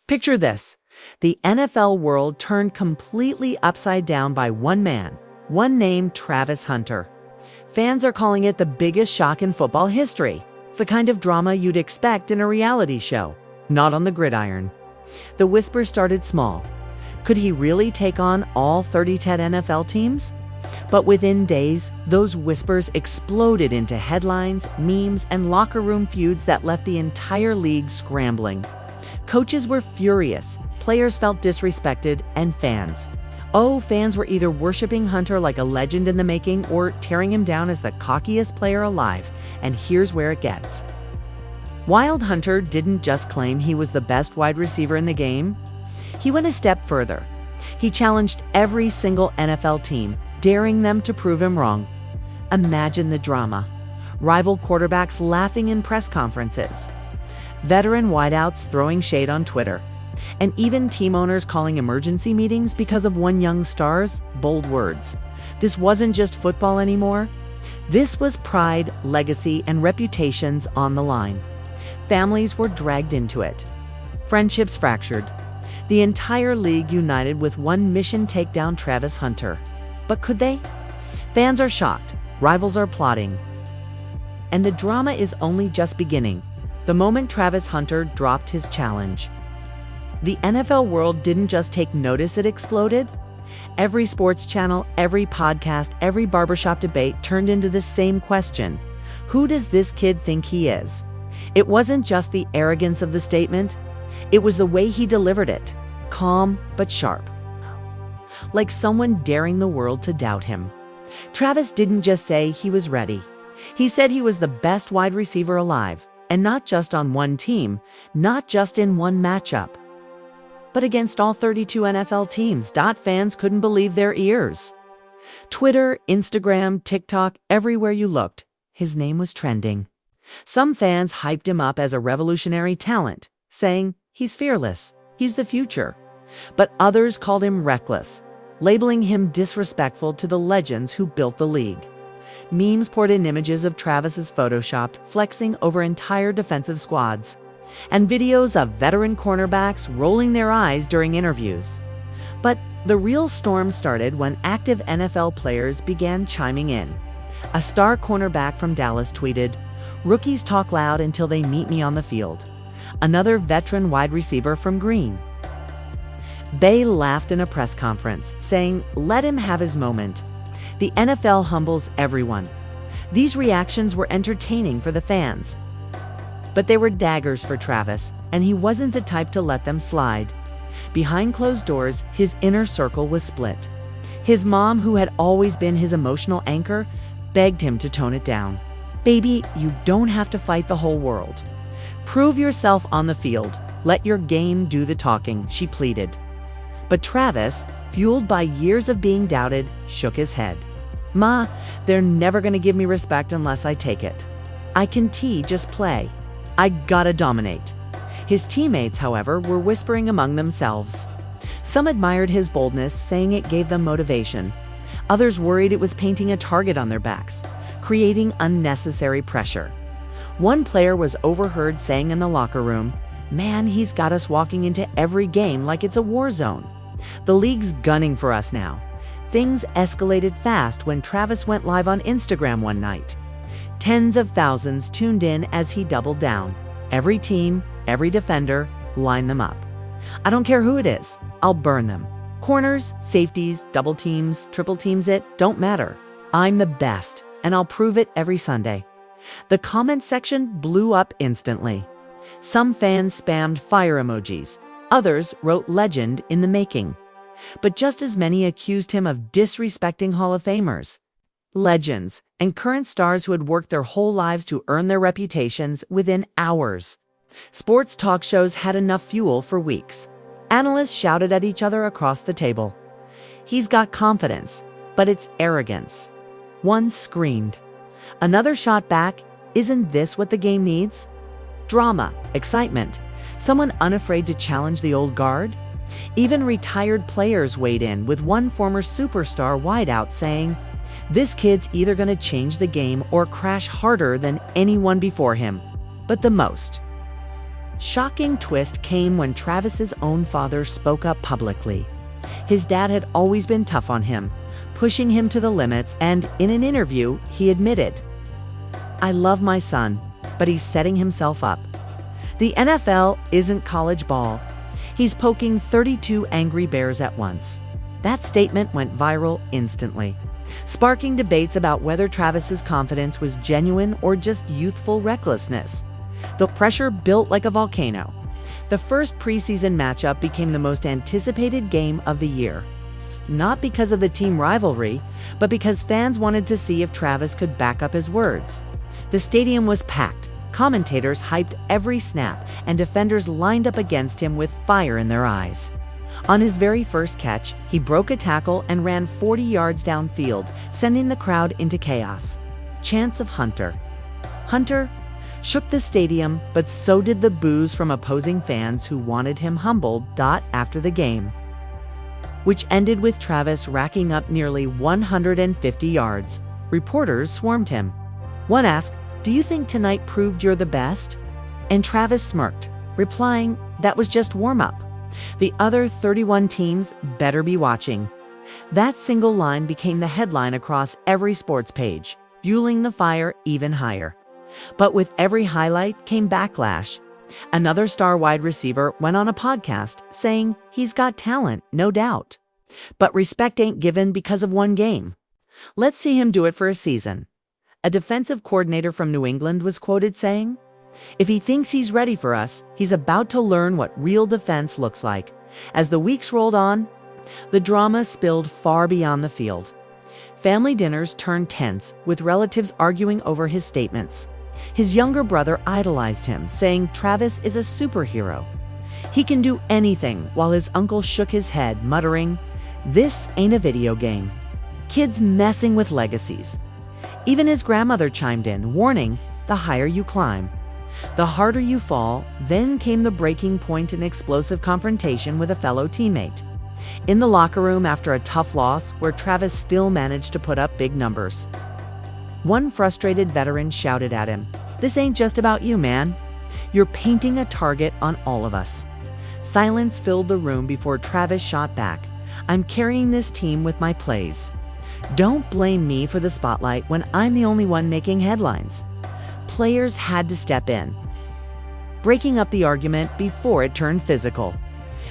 Picture this. The NFL world turned completely upside down by one man, one named Travis Hunter. Fans are calling it the biggest shock in football history. It's the kind of drama you'd expect in a reality show, not on the gridiron. The whispers started small. Could he really take on all 32 NFL teams? But within days, those whispers exploded into headlines, memes, and locker room feuds that left the entire league scrambling. Coaches were furious, players felt disrespected, and fans were either worshiping Hunter like a legend in the making or tearing him down as the cockiest player alive. And here's where it gets. Wild Hunter didn't just claim he was the best wide receiver in the game. He went a step further. He challenged every single NFL team, daring them to prove him wrong. Imagine the drama. Rival quarterbacks laughing in press conferences. Veteran wideouts throwing shade on Twitter. And even team owners calling emergency meetings because of one young star's bold words. This wasn't just football anymore. This was pride, legacy, and reputations on the line. Families were dragged into it. Friendships fractured. The entire league united with one mission: take down Travis Hunter. But could they? Fans are shocked. Rivals are plotting. And the drama is only just beginning. The moment Travis Hunter dropped his challenge, the NFL world didn't just take notice, it exploded. Every sports channel, every podcast, every barbershop debate turned into the same question. Who does this kid think he is? It wasn't just the arrogance of the statement. It was the way he delivered it. Calm but sharp. Like someone daring the world to doubt him. Travis didn't just say he was ready. He said he was the best wide receiver alive. And not just on one team, not just in one matchup, but against all 32 NFL teams. Fans couldn't believe their ears. Twitter, Instagram, TikTok, everywhere you looked, his name was trending. Some fans hyped him up as a revolutionary talent, saying, he's fearless, he's the future. But others called him reckless, labeling him disrespectful to the legends who built the league. Memes poured in images of Travis's photoshopped, flexing over entire defensive squads, and videos of veteran cornerbacks rolling their eyes during interviews. But the real storm started when active NFL players began chiming in. A star cornerback from Dallas tweeted, "Rookies talk loud until they meet me on the field." Another veteran wide receiver from Green Bay laughed in a press conference, saying, "Let him have his moment." The NFL humbles everyone. These reactions were entertaining for the fans. But they were daggers for Travis, and he wasn't the type to let them slide. Behind closed doors, his inner circle was split. His mom, who had always been his emotional anchor, begged him to tone it down. "Baby, you don't have to fight the whole world. Prove yourself on the field. Let your game do the talking," she pleaded. But Travis, fueled by years of being doubted, shook his head. "Ma, they're never gonna give me respect unless I take it. I can just play. I gotta dominate." His teammates, however, were whispering among themselves. Some admired his boldness, saying it gave them motivation. Others worried it was painting a target on their backs, creating unnecessary pressure. One player was overheard saying in the locker room, "Man, he's got us walking into every game like it's a war zone. The league's gunning for us now." Things escalated fast when Travis went live on Instagram one night. Tens of thousands tuned in as he doubled down. Every team, every defender, line them up. "I don't care who it is, I'll burn them. Corners, safeties, double teams, triple teams, it don't matter. I'm the best, and I'll prove it every Sunday." The comment section blew up instantly. Some fans spammed fire emojis. Others wrote "legend in the making." But just as many accused him of disrespecting Hall of Famers, legends, and current stars who had worked their whole lives to earn their reputations within hours. Sports talk shows had enough fuel for weeks. Analysts shouted at each other across the table. "He's got confidence, but it's arrogance." One screamed. Another shot back, "Isn't this what the game needs?" Drama, excitement, someone unafraid to challenge the old guard. Even retired players weighed in, with one former superstar wideout saying, "This kid's either going to change the game or crash harder than anyone before him, but the most." Shocking twist came when Travis's own father spoke up publicly. His dad had always been tough on him, pushing him to the limits, and in an interview, he admitted, "I love my son, but he's setting himself up. The NFL isn't college ball. He's poking 32 angry bears at once." That statement went viral instantly, sparking debates about whether Travis's confidence was genuine or just youthful recklessness. The pressure built like a volcano. The first preseason matchup became the most anticipated game of the year. Not because of the team rivalry, but because fans wanted to see if Travis could back up his words. The stadium was packed, commentators hyped every snap, and defenders lined up against him with fire in their eyes. On his very first catch, he broke a tackle and ran 40 yards downfield, sending the crowd into chaos. Chants of Hunter. Hunter shook the stadium, but so did the boos from opposing fans who wanted him humbled. After the game, which ended with Travis racking up nearly 150 yards, reporters swarmed him. One asked, "Do you think tonight proved you're the best?" And Travis smirked, replying, "That was just warm-up. The other 31 teams better be watching." That single line became the headline across every sports page, fueling the fire even higher. But with every highlight came backlash. Another star wide receiver went on a podcast saying he's got talent, no doubt, but respect ain't given because of one game. Let's see him do it for a season. A defensive coordinator from New England was quoted saying, "If he thinks he's ready for us, he's about to learn what real defense looks like." As the weeks rolled on, the drama spilled far beyond the field. Family dinners turned tense, with relatives arguing over his statements. His younger brother idolized him, saying Travis is a superhero. He can do anything, while his uncle shook his head, muttering, "This ain't a video game. Kids messing with legacies." Even his grandmother chimed in, warning, "The higher you climb, the harder you fall." Then came the breaking point, an explosive confrontation with a fellow teammate. In the locker room after a tough loss, where Travis still managed to put up big numbers. One frustrated veteran shouted at him, "This ain't just about you, man. You're painting a target on all of us." Silence filled the room before Travis shot back, "I'm carrying this team with my plays. Don't blame me for the spotlight when I'm the only one making headlines." Players had to step in, breaking up the argument before it turned physical.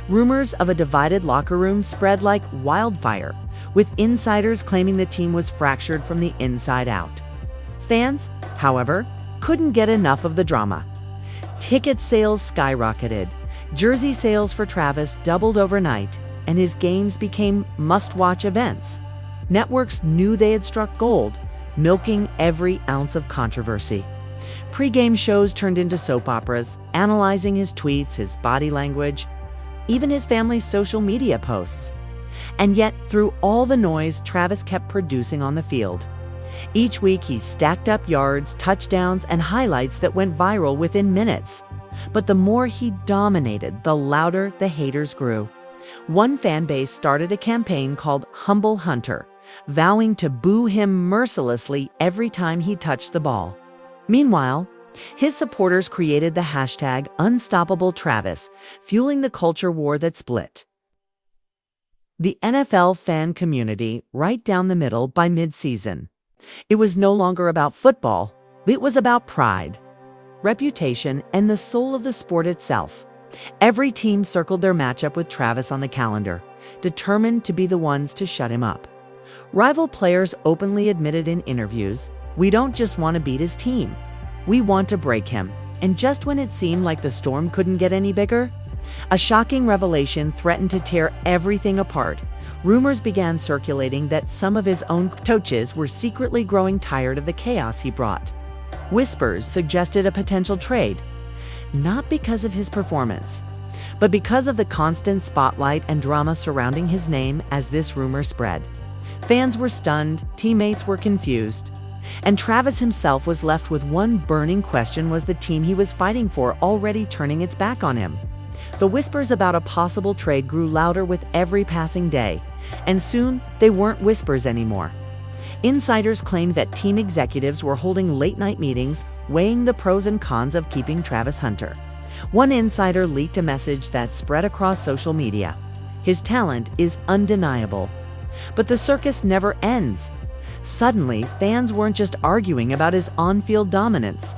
Rumors of a divided locker room spread like wildfire, with insiders claiming the team was fractured from the inside out. Fans, however, couldn't get enough of the drama. Ticket sales skyrocketed, jersey sales for Travis doubled overnight, and his games became must-watch events. Networks knew they had struck gold, milking every ounce of controversy. Pre-game shows turned into soap operas, analyzing his tweets, his body language, even his family's social media posts. And yet, through all the noise, Travis kept producing on the field. Each week, he stacked up yards, touchdowns, and highlights that went viral within minutes. But the more he dominated, the louder the haters grew. One fan base started a campaign called Humble Hunter, vowing to boo him mercilessly every time he touched the ball. Meanwhile, his supporters created the hashtag #UnstoppableTravis, fueling the culture war that split the NFL fan community right down the middle by mid-season. It was no longer about football, it was about pride, reputation, and the soul of the sport itself. Every team circled their matchup with Travis on the calendar, determined to be the ones to shut him up. Rival players openly admitted in interviews, "We don't just want to beat his team, we want to break him." And just when it seemed like the storm couldn't get any bigger, a shocking revelation threatened to tear everything apart. Rumors began circulating that some of his own coaches were secretly growing tired of the chaos he brought. Whispers suggested a potential trade, not because of his performance, but because of the constant spotlight and drama surrounding his name. As this rumor spread, fans were stunned, teammates were confused, and Travis himself was left with one burning question: was the team he was fighting for already turning its back on him? The whispers about a possible trade grew louder with every passing day, and soon they weren't whispers anymore. Insiders claimed that team executives were holding late-night meetings, weighing the pros and cons of keeping Travis Hunter. One insider leaked a message that spread across social media. His talent is undeniable. But the circus never ends. Suddenly, fans weren't just arguing about his on-field dominance.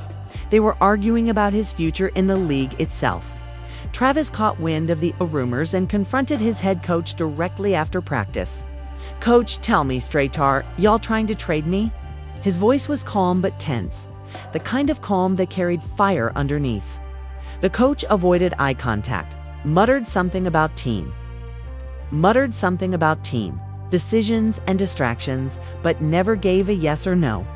They were arguing about his future in the league itself. Travis caught wind of the rumors and confronted his head coach directly after practice. "Coach, tell me, Straightar, y'all trying to trade me?" His voice was calm but tense, the kind of calm that carried fire underneath. The coach avoided eye contact, muttered something about team, decisions and distractions, but never gave a yes or no.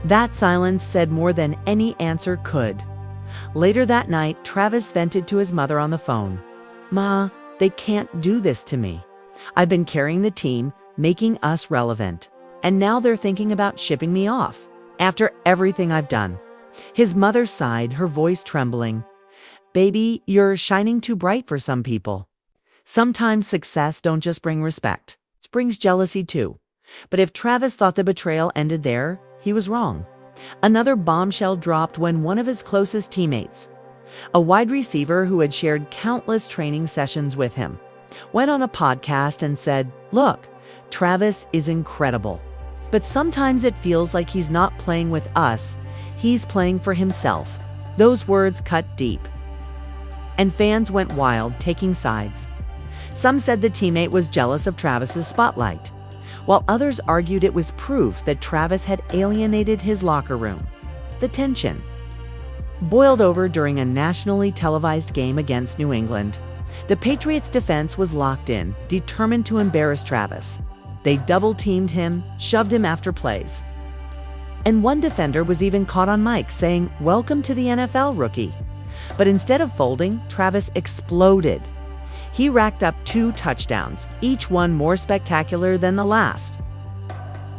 That silence said more than any answer could. Later that night, Travis vented to his mother on the phone. "Ma, they can't do this to me. I've been carrying the team, making us relevant. And now they're thinking about shipping me off, after everything I've done." His mother sighed, her voice trembling. "Baby, you're shining too bright for some people. Sometimes success don't just bring respect. It brings jealousy too." But if Travis thought the betrayal ended there, he was wrong. Another bombshell dropped when one of his closest teammates, a wide receiver who had shared countless training sessions with him, went on a podcast and said, "Look, Travis is incredible. But sometimes it feels like he's not playing with us, he's playing for himself." Those words cut deep. And fans went wild, taking sides. Some said the teammate was jealous of Travis's spotlight, while others argued it was proof that Travis had alienated his locker room. The tension boiled over during a nationally televised game against New England. The Patriots' defense was locked in, determined to embarrass Travis. They double-teamed him, shoved him after plays. And one defender was even caught on mic saying, "Welcome to the NFL, rookie." But instead of folding, Travis exploded. He racked up 2 touchdowns, each one more spectacular than the last.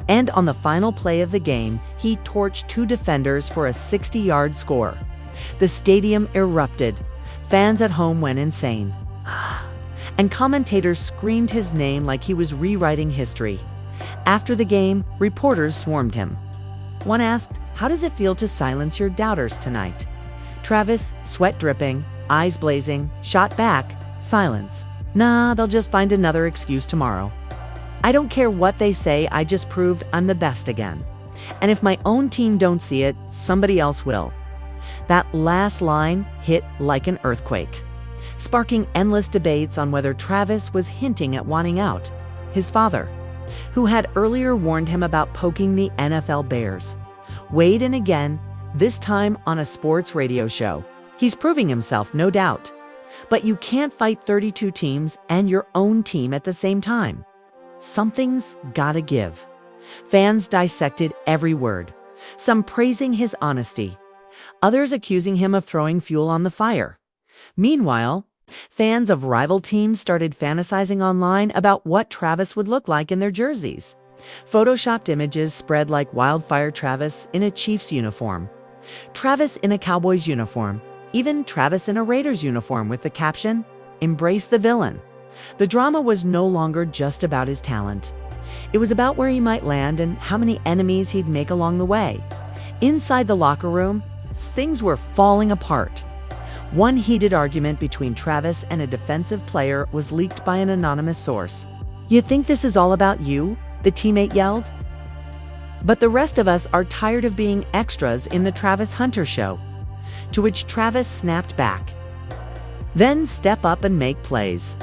And on the final play of the game, he torched 2 defenders for a 60-yard score. The stadium erupted. Fans at home went insane. And commentators screamed his name like he was rewriting history. After the game, reporters swarmed him. One asked, "How does it feel to silence your doubters tonight?" Travis, sweat dripping, eyes blazing, shot back, "Silence. Nah, they'll just find another excuse tomorrow. I don't care what they say, I just proved I'm the best again. And if my own team don't see it, somebody else will." That last line hit like an earthquake, sparking endless debates on whether Travis was hinting at wanting out. His father, who had earlier warned him about poking the NFL Bears, weighed in again, this time on a sports radio show. He's proving himself, no doubt. But you can't fight 32 teams and your own team at the same time. Something's gotta give. Fans dissected every word, some praising his honesty, others accusing him of throwing fuel on the fire. Meanwhile, fans of rival teams started fantasizing online about what Travis would look like in their jerseys. Photoshopped images spread like wildfire: Travis in a Chiefs uniform, Travis in a Cowboys uniform, even Travis in a Raiders uniform with the caption, "Embrace the villain." The drama was no longer just about his talent. It was about where he might land and how many enemies he'd make along the way. Inside the locker room, things were falling apart. One heated argument between Travis and a defensive player was leaked by an anonymous source. "You think this is all about you?" the teammate yelled. "But the rest of us are tired of being extras in the Travis Hunter show." To which Travis snapped back, "Then step up and make plays.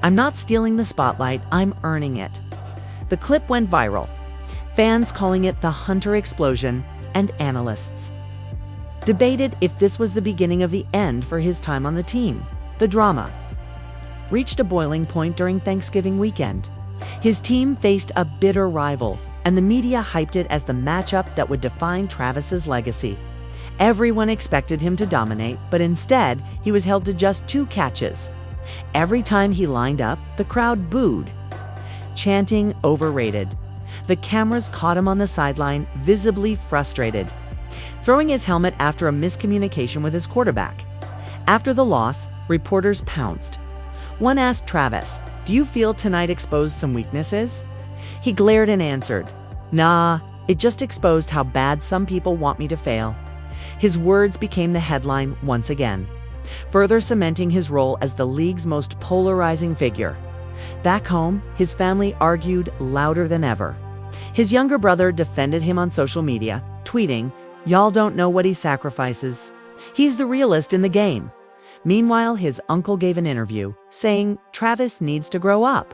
I'm not stealing the spotlight, I'm earning it." The clip went viral, fans calling it the Hunter explosion, and analysts debated if this was the beginning of the end for his time on the team. The drama reached a boiling point during Thanksgiving weekend. His team faced a bitter rival, and the media hyped it as the matchup that would define Travis's legacy. Everyone expected him to dominate, but instead, he was held to just 2 catches. Every time he lined up, the crowd booed, chanting "overrated." The cameras caught him on the sideline, visibly frustrated, throwing his helmet after a miscommunication with his quarterback. After the loss, reporters pounced. One asked Travis, "Do you feel tonight exposed some weaknesses?" He glared and answered, "Nah, it just exposed how bad some people want me to fail." His words became the headline once again. further cementing his role as the league's most polarizing figure. Back home, his family argued louder than ever. His younger brother defended him on social media, tweeting, "Y'all don't know what he sacrifices. He's the realist in the game." Meanwhile, his uncle gave an interview, saying Travis needs to grow up.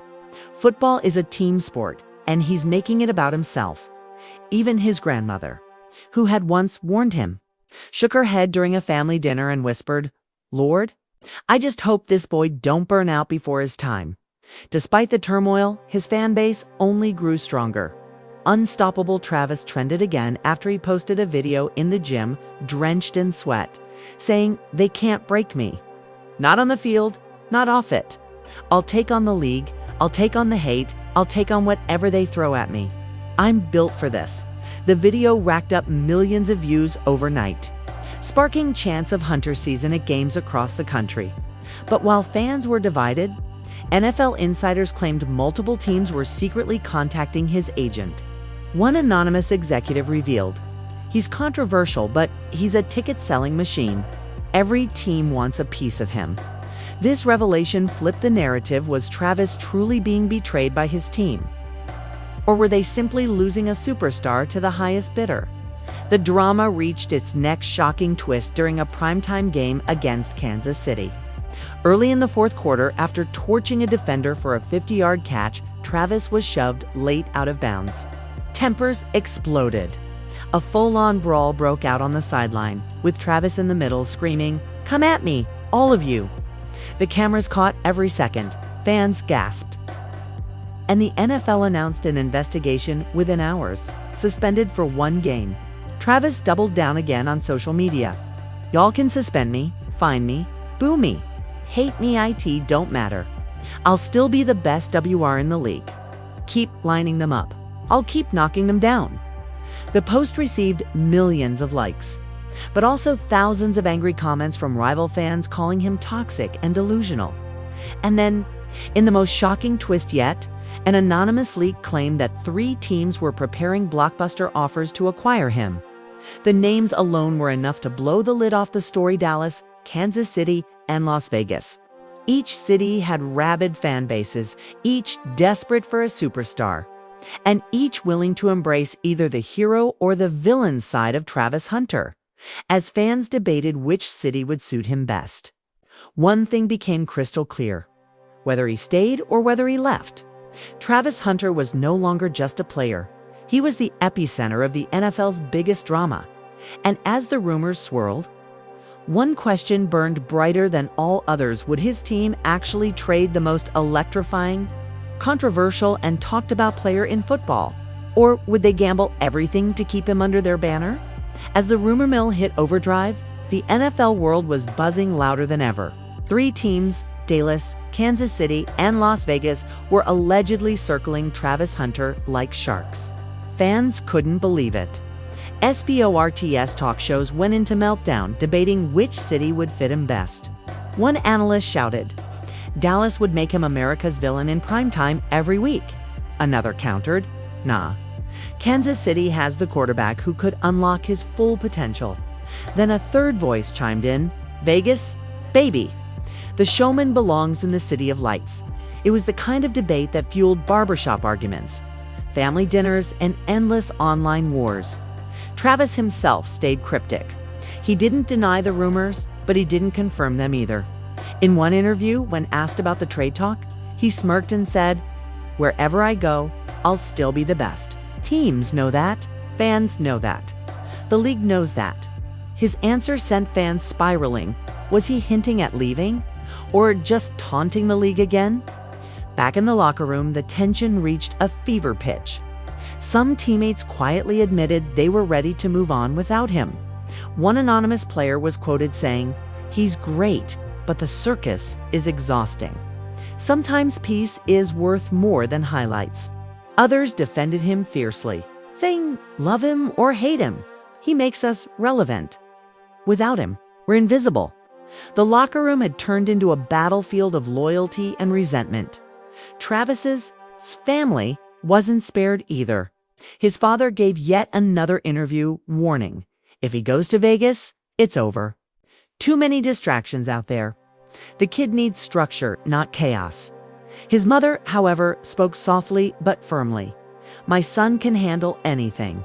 Football is a team sport, and he's making it about himself. Even his grandmother, who had once warned him, shook her head during a family dinner and whispered, "Lord, I just hope this boy don't burn out before his time." Despite the turmoil, his fan base only grew stronger. Unstoppable Travis trended again after he posted a video in the gym, drenched in sweat, saying, "They can't break me. Not on the field, not off it. I'll take on the league, I'll take on the hate, I'll take on whatever they throw at me. I'm built for this." The video racked up millions of views overnight, sparking chants of Hunter season at games across the country. But while fans were divided, NFL insiders claimed multiple teams were secretly contacting his agent. One anonymous executive revealed, "He's controversial, but he's a ticket-selling machine. Every team wants a piece of him." This revelation flipped the narrative. Was Travis truly being betrayed by his team? Or were they simply losing a superstar to the highest bidder? The drama reached its next shocking twist during a primetime game against Kansas City. Early in the fourth quarter, after torching a defender for a 50-yard catch, Travis was shoved late out of bounds. Tempers exploded. A full-on brawl broke out on the sideline, with Travis in the middle screaming, "Come at me, all of you." The cameras caught every second. Fans gasped. And the NFL announced an investigation within hours, suspended for one game. Travis doubled down again on social media. "Y'all can suspend me, fine me, boo me, hate me, it don't matter. I'll still be the best WR in the league. Keep lining them up. I'll keep knocking them down." The post received millions of likes, but also thousands of angry comments from rival fans calling him toxic and delusional. And then, in the most shocking twist yet, an anonymous leak claimed that 3 teams were preparing blockbuster offers to acquire him. The names alone were enough to blow the lid off the story: Dallas, Kansas City, and Las Vegas. Each city had rabid fan bases, each desperate for a superstar, and each willing to embrace either the hero or the villain side of Travis Hunter, as fans debated which city would suit him best. One thing became crystal clear: whether he stayed or whether he left, Travis Hunter was no longer just a player. He was the epicenter of the NFL's biggest drama. And as the rumors swirled, one question burned brighter than all others: would his team actually trade the most electrifying, controversial, and talked about player in football? Or would they gamble everything to keep him under their banner? As the rumor mill hit overdrive, the NFL world was buzzing louder than ever. 3 teams, Dallas, Kansas City, and Las Vegas, were allegedly circling Travis Hunter like sharks. Fans couldn't believe it. SPORTS talk shows went into meltdown, debating which city would fit him best. One analyst shouted, "Dallas would make him America's villain in primetime every week." Another countered, "Nah. Kansas City has the quarterback who could unlock his full potential." Then a third voice chimed in, "Vegas, baby. The showman belongs in the City of Lights." It was the kind of debate that fueled barbershop arguments, family dinners, and endless online wars. Travis himself stayed cryptic. He didn't deny the rumors, but he didn't confirm them either. In one interview, when asked about the trade talk, he smirked and said, "Wherever I go, I'll still be the best. Teams know that. Fans know that. The league knows that." His answer sent fans spiraling. Was he hinting at leaving? Or just taunting the league again? Back in the locker room, the tension reached a fever pitch. Some teammates quietly admitted they were ready to move on without him. One anonymous player was quoted saying, "He's great, but the circus is exhausting. Sometimes peace is worth more than highlights." Others defended him fiercely, saying, "Love him or hate him, he makes us relevant. Without him, we're invisible." The locker room had turned into a battlefield of loyalty and resentment. Travis's family wasn't spared either. His father gave yet another interview, warning, if he goes to Vegas, it's over. Too many distractions out there. The kid needs structure, not chaos. His mother, however, spoke softly but firmly. My son can handle anything.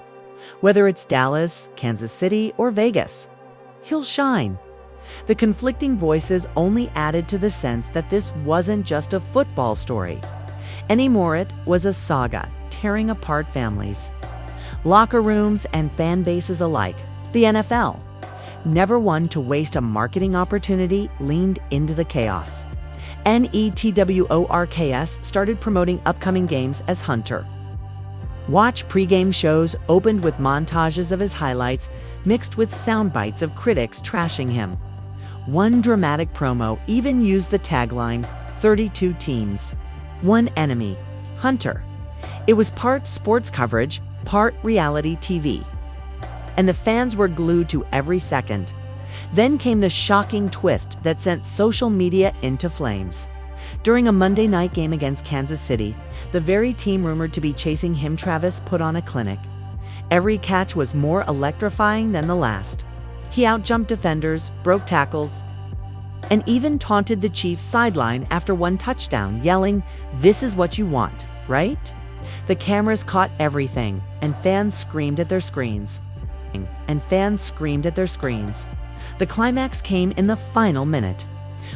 Whether it's Dallas, Kansas City, or Vegas, he'll shine. The conflicting voices only added to the sense that this wasn't just a football story. Anymore, it was a saga tearing apart families, locker rooms, and fan bases alike. The NFL, never one to waste a marketing opportunity, leaned into the chaos. Networks started promoting upcoming games as Hunter. Watch pregame shows opened with montages of his highlights mixed with sound bites of critics trashing him. One dramatic promo even used the tagline, 32 teams, one enemy, Hunter. It was part sports coverage, part reality TV. And the fans were glued to every second. Then came the shocking twist that sent social media into flames. During a Monday night game against Kansas City, the very team rumored to be chasing him, Travis, put on a clinic. Every catch was more electrifying than the last. He outjumped defenders, broke tackles, and even taunted the Chiefs sideline after one touchdown, yelling, "This is what you want, right?" The cameras caught everything, and fans screamed at their screens. The climax came in the final minute.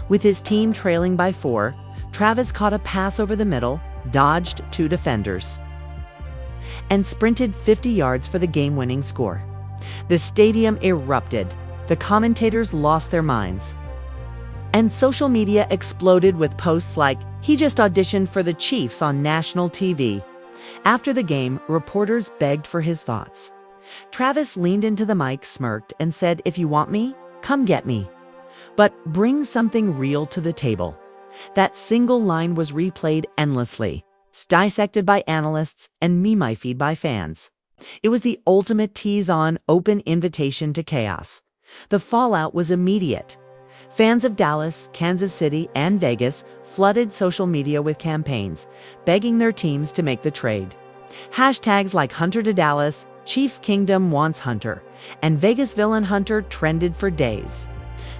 With his team trailing by 4, Travis caught a pass over the middle, dodged 2 defenders, and sprinted 50 yards for the game-winning score. The stadium erupted. The commentators lost their minds. And social media exploded with posts like, "He just auditioned for the Chiefs on national TV." After the game, reporters begged for his thoughts. Travis leaned into the mic, smirked, and said, "If you want me, come get me. But bring something real to the table." That single line was replayed endlessly, dissected by analysts, and memified by fans. It was the ultimate tease-on, open invitation to chaos. The fallout was immediate. Fans of Dallas, Kansas City, and Vegas flooded social media with campaigns, begging their teams to make the trade. Hashtags like Hunter to Dallas, Chiefs Kingdom wants Hunter, and Vegas villain Hunter trended for days.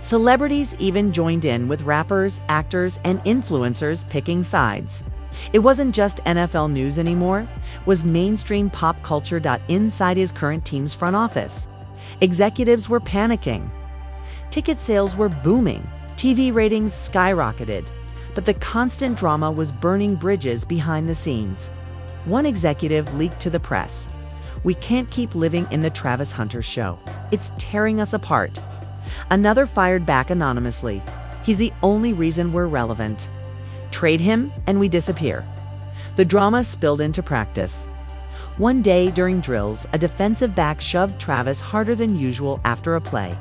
Celebrities even joined in, with rappers, actors, and influencers picking sides. It wasn't just NFL news anymore, it was mainstream pop culture. Inside his current team's front office, executives were panicking. Ticket sales were booming, TV ratings skyrocketed, but the constant drama was burning bridges behind the scenes. One executive leaked to the press, "We can't keep living in the Travis Hunter show. It's tearing us apart." Another fired back anonymously, "He's the only reason we're relevant. Trade him and we disappear." The drama spilled into practice. One day during drills, a defensive back shoved Travis harder than usual after a play.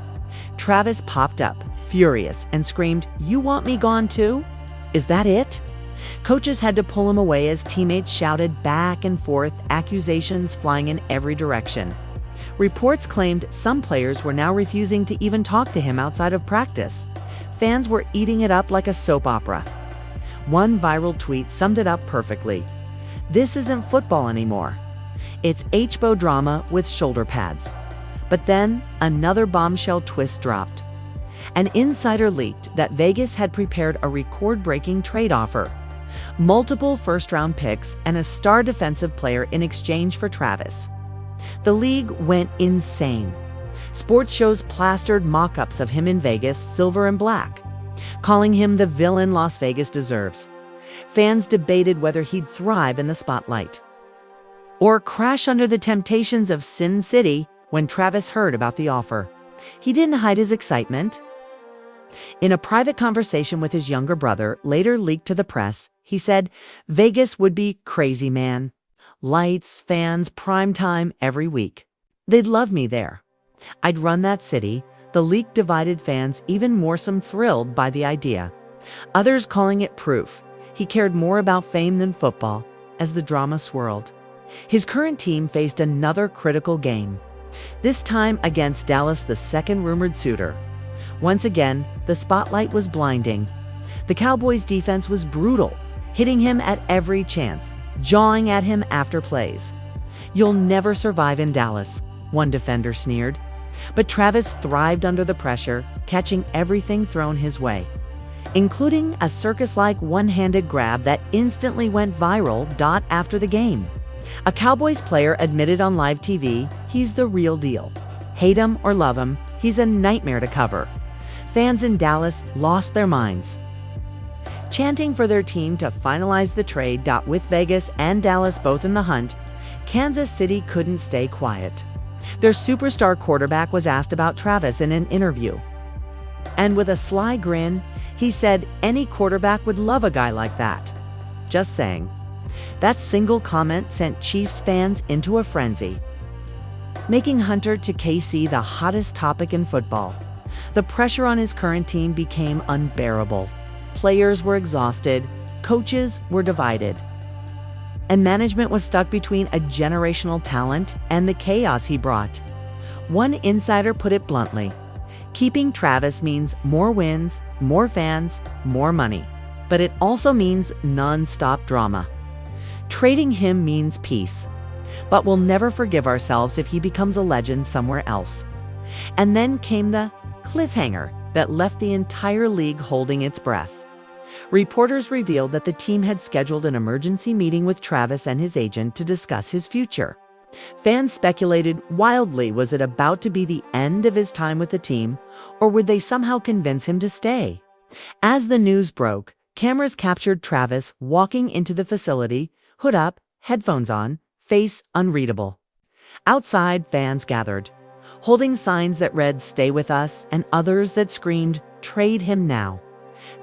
Travis popped up, furious, and screamed, "You want me gone too? Is that it?" Coaches had to pull him away as teammates shouted back and forth, accusations flying in every direction. Reports claimed some players were now refusing to even talk to him outside of practice. Fans were eating it up like a soap opera. One viral tweet summed it up perfectly. "This isn't football anymore. It's HBO drama with shoulder pads." But then, another bombshell twist dropped. An insider leaked that Vegas had prepared a record-breaking trade offer. Multiple first-round picks and a star defensive player in exchange for Travis. The league went insane. Sports shows plastered mock-ups of him in Vegas, silver and black, calling him the villain Las Vegas deserves. Fans debated whether he'd thrive in the spotlight or crash under the temptations of Sin City. When Travis heard about the offer, he didn't hide his excitement. In a private conversation with his younger brother, later leaked to the press, he said, "Vegas would be crazy, man. Lights, fans, prime time every week. They'd love me there. I'd run that city." The leak divided fans even more, some thrilled by the idea, others calling it proof he cared more about fame than football. As the drama swirled, his current team faced another critical game. This time against Dallas, the second rumored suitor. Once again, the spotlight was blinding. The Cowboys' defense was brutal, hitting him at every chance, jawing at him after plays. "You'll never survive in Dallas," one defender sneered. But Travis thrived under the pressure, catching everything thrown his way, including a circus-like one-handed grab that instantly went viral after the game. A Cowboys player admitted on live TV he's the real deal. Hate him or love him, he's a nightmare to cover. Fans in Dallas lost their minds, chanting for their team to finalize the trade. With Vegas and Dallas both in the hunt, Kansas City couldn't stay quiet. Their superstar quarterback was asked about Travis in an interview, and with a sly grin, he said any quarterback would love a guy like that. Just saying. That single comment sent Chiefs fans into a frenzy, making Hunter to KC the hottest topic in football. The pressure on his current team became unbearable. Players were exhausted, coaches were divided, and management was stuck between a generational talent and the chaos he brought. One insider put it bluntly: keeping Travis means more wins, more fans, more money. But it also means non-stop drama. Trading him means peace. But we'll never forgive ourselves if he becomes a legend somewhere else. And then came the cliffhanger that left the entire league holding its breath. Reporters revealed that the team had scheduled an emergency meeting with Travis and his agent to discuss his future. Fans speculated wildly, was it about to be the end of his time with the team, or would they somehow convince him to stay? As the news broke, cameras captured Travis walking into the facility, hood up, headphones on, face unreadable. Outside, fans gathered, holding signs that read "Stay with us" and others that screamed "Trade him now."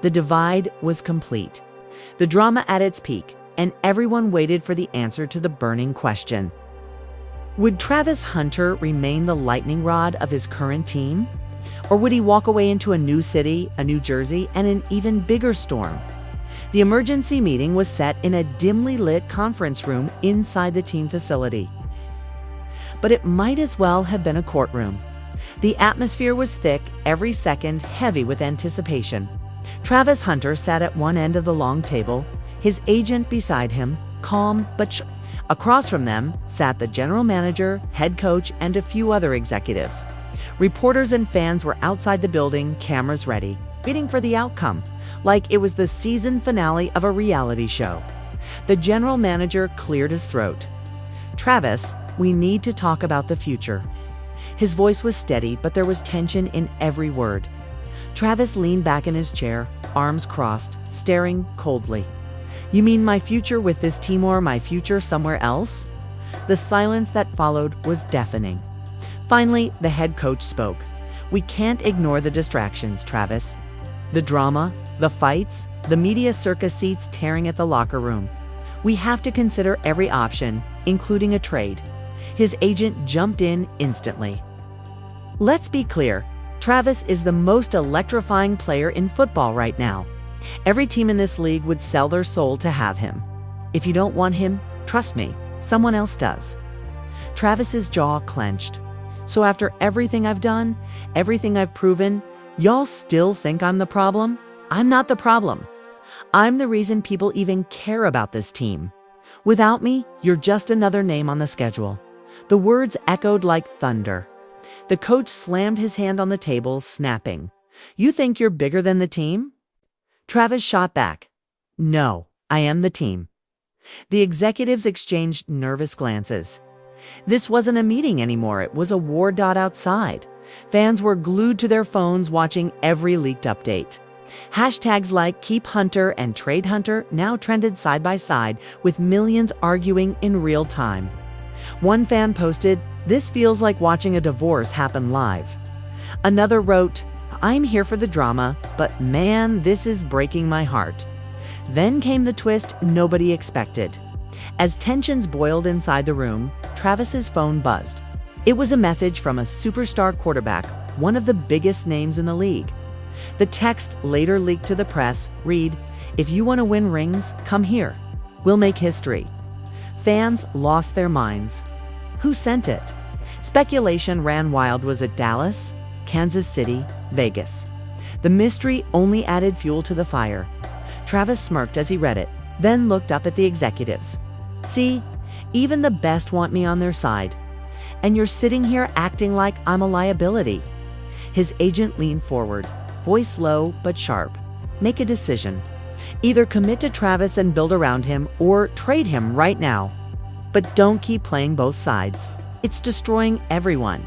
The divide was complete, the drama at its peak, and everyone waited for the answer to the burning question. Would Travis Hunter remain the lightning rod of his current team? Or would he walk away into a new city, a new jersey, and an even bigger storm? The emergency meeting was set in a dimly lit conference room inside the team facility. But it might as well have been a courtroom. The atmosphere was thick, every second heavy with anticipation. Travis Hunter sat at one end of the long table, his agent beside him, calm but across from them sat the general manager, head coach, and a few other executives. Reporters and fans were outside the building, cameras ready, waiting for the outcome, like it was the season finale of a reality show. The general manager cleared his throat. "Travis, we need to talk about the future." His voice was steady, but there was tension in every word. Travis leaned back in his chair, arms crossed, staring coldly. "You mean my future with this team or my future somewhere else?" The silence that followed was deafening. Finally, the head coach spoke. "We can't ignore the distractions, Travis. The drama, the fights, the media circus seats tearing at the locker room. We have to consider every option, including a trade." His agent jumped in instantly. "Let's be clear, Travis is the most electrifying player in football right now. Every team in this league would sell their soul to have him. If you don't want him, trust me, someone else does." Travis's jaw clenched. "So after everything I've done, everything I've proven, y'all still think I'm the problem? I'm not the problem. I'm the reason people even care about this team. Without me, you're just another name on the schedule." The words echoed like thunder. The coach slammed his hand on the table, snapping. "You think you're bigger than the team?" Travis shot back. "No, I am the team." The executives exchanged nervous glances. This wasn't a meeting anymore, it was a war. Outside, fans were glued to their phones watching every leaked update. Hashtags like "Keep Hunter" and "Trade Hunter" now trended side by side, with millions arguing in real time. One fan posted, "This feels like watching a divorce happen live." Another wrote, "I'm here for the drama, but man, this is breaking my heart." Then came the twist nobody expected. As tensions boiled inside the room, Travis's phone buzzed. It was a message from a superstar quarterback, one of the biggest names in the league. The text, later leaked to the press, read, "If you want to win rings, come here. We'll make history." Fans lost their minds. Who sent it? Speculation ran wild. Was it Dallas, Kansas City, Vegas? The mystery only added fuel to the fire. Travis smirked as he read it, then looked up at the executives. "See, even the best want me on their side." And you're sitting here acting like I'm a liability." His agent leaned forward, voice low but sharp. "Make a decision. Either commit to Travis and build around him, or trade him right now. But don't keep playing both sides. It's destroying everyone."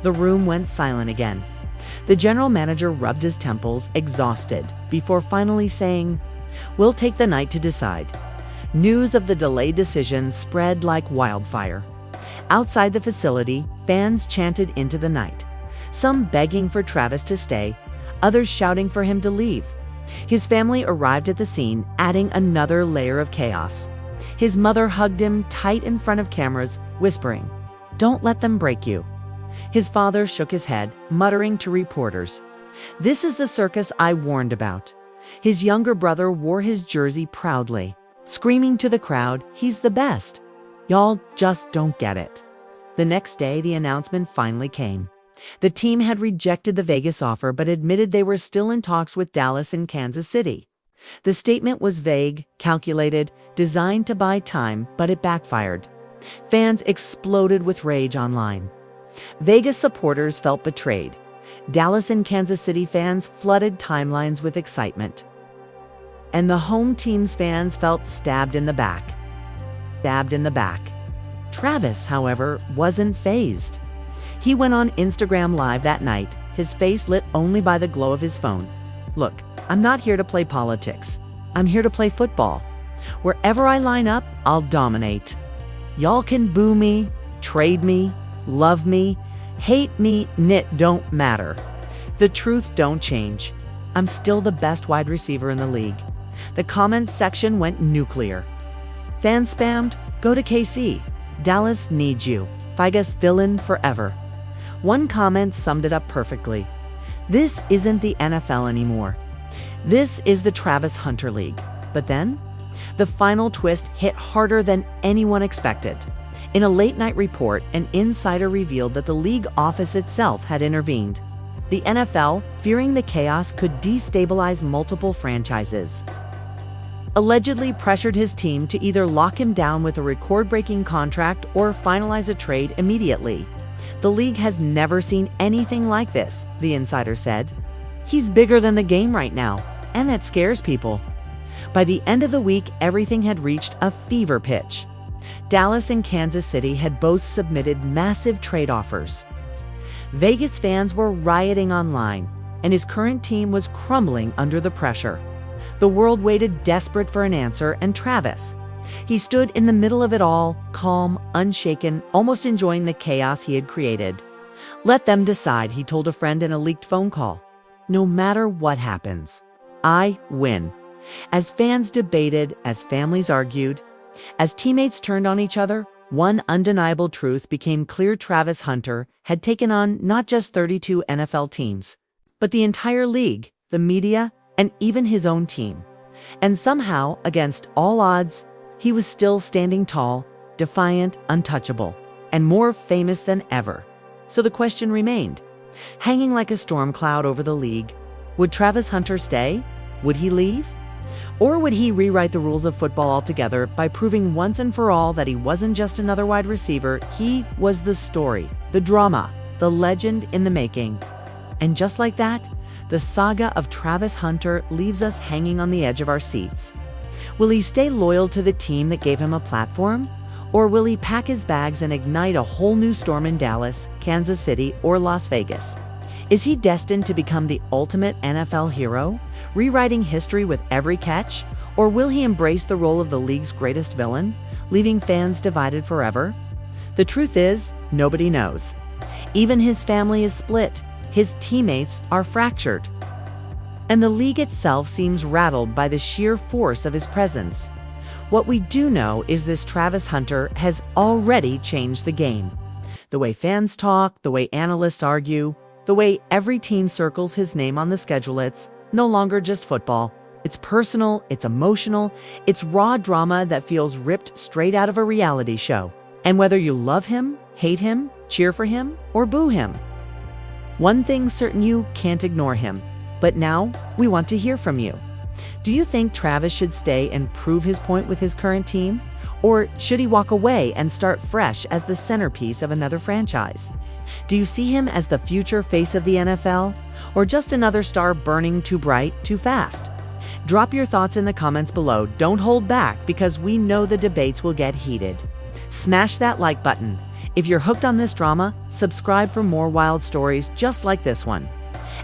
The room went silent again. The general manager rubbed his temples, exhausted, before finally saying, "We'll take the night to decide." News of the delayed decision spread like wildfire. Outside the facility, fans chanted into the night, some begging for Travis to stay, others shouting for him to leave. His family arrived at the scene, adding another layer of chaos. His mother hugged him tight in front of cameras, whispering, "Don't let them break you." His father shook his head, muttering to reporters, "This is the circus I warned about." His younger brother wore his jersey proudly, screaming to the crowd, "He's the best. Y'all just don't get it." The next day, the announcement finally came. The team had rejected the Vegas offer but admitted they were still in talks with Dallas and Kansas City. The statement was vague, calculated, designed to buy time, but it backfired. Fans exploded with rage online. Vegas supporters felt betrayed. Dallas and Kansas City fans flooded timelines with excitement. And the home team's fans felt stabbed in the back. Travis, however, wasn't fazed. He went on Instagram Live that night, his face lit only by the glow of his phone. "Look, I'm not here to play politics. I'm here to play football. Wherever I line up, I'll dominate. Y'all can boo me, trade me, love me, hate me, it don't matter. The truth don't change. I'm still the best wide receiver in the league." The comments section went nuclear. Fans spammed, "Go to KC. Dallas needs you. Vegas villain forever." One comment summed it up perfectly. "This isn't the NFL anymore. This is the Travis Hunter League." But then, the final twist hit harder than anyone expected. In a late-night report, an insider revealed that the league office itself had intervened. The NFL, fearing the chaos could destabilize multiple franchises, allegedly pressured his team to either lock him down with a record-breaking contract or finalize a trade immediately. "The league has never seen anything like this," the insider said. "He's bigger than the game right now, and that scares people." By the end of the week, everything had reached a fever pitch. Dallas and Kansas City had both submitted massive trade offers. Vegas fans were rioting online, and his current team was crumbling under the pressure. The world waited desperate for an answer, and Travis, he stood in the middle of it all, calm, unshaken, almost enjoying the chaos he had created. "Let them decide," he told a friend in a leaked phone call. "No matter what happens, I win." As fans debated, as families argued, as teammates turned on each other, one undeniable truth became clear: Travis Hunter had taken on not just 32 NFL teams, but the entire league, the media, and even his own team. And somehow, against all odds, he was still standing tall, defiant, untouchable, and more famous than ever. So the question remained, hanging like a storm cloud over the league: would Travis Hunter stay? Would he leave? Or would he rewrite the rules of football altogether by proving once and for all that he wasn't just another wide receiver, he was the story, the drama, the legend in the making? And just like that, the saga of Travis Hunter leaves us hanging on the edge of our seats. Will he stay loyal to the team that gave him a platform? Or will he pack his bags and ignite a whole new storm in Dallas, Kansas City, or Las Vegas? Is he destined to become the ultimate NFL hero, rewriting history with every catch? Or will he embrace the role of the league's greatest villain, leaving fans divided forever? The truth is, nobody knows. Even his family is split. His teammates are fractured. And the league itself seems rattled by the sheer force of his presence. What we do know is this: Travis Hunter has already changed the game. The way fans talk, the way analysts argue, the way every team circles his name on the schedule, it's no longer just football. It's personal, it's emotional, it's raw drama that feels ripped straight out of a reality show. And whether you love him, hate him, cheer for him, or boo him, one thing's certain: you can't ignore him. But now, we want to hear from you. Do you think Travis should stay and prove his point with his current team? Or should he walk away and start fresh as the centerpiece of another franchise? Do you see him as the future face of the NFL? Or just another star burning too bright, too fast? Drop your thoughts in the comments below. Don't hold back because we know the debates will get heated. Smash that like button. If you're hooked on this drama, subscribe for more wild stories just like this one.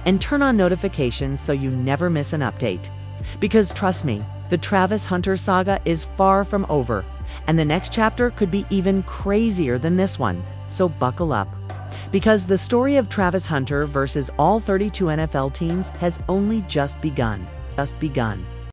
And turn on notifications so you never miss an update. Because trust me, the Travis Hunter saga is far from over, and the next chapter could be even crazier than this one, so buckle up. Because the story of Travis Hunter versus all 32 NFL teams has only just begun.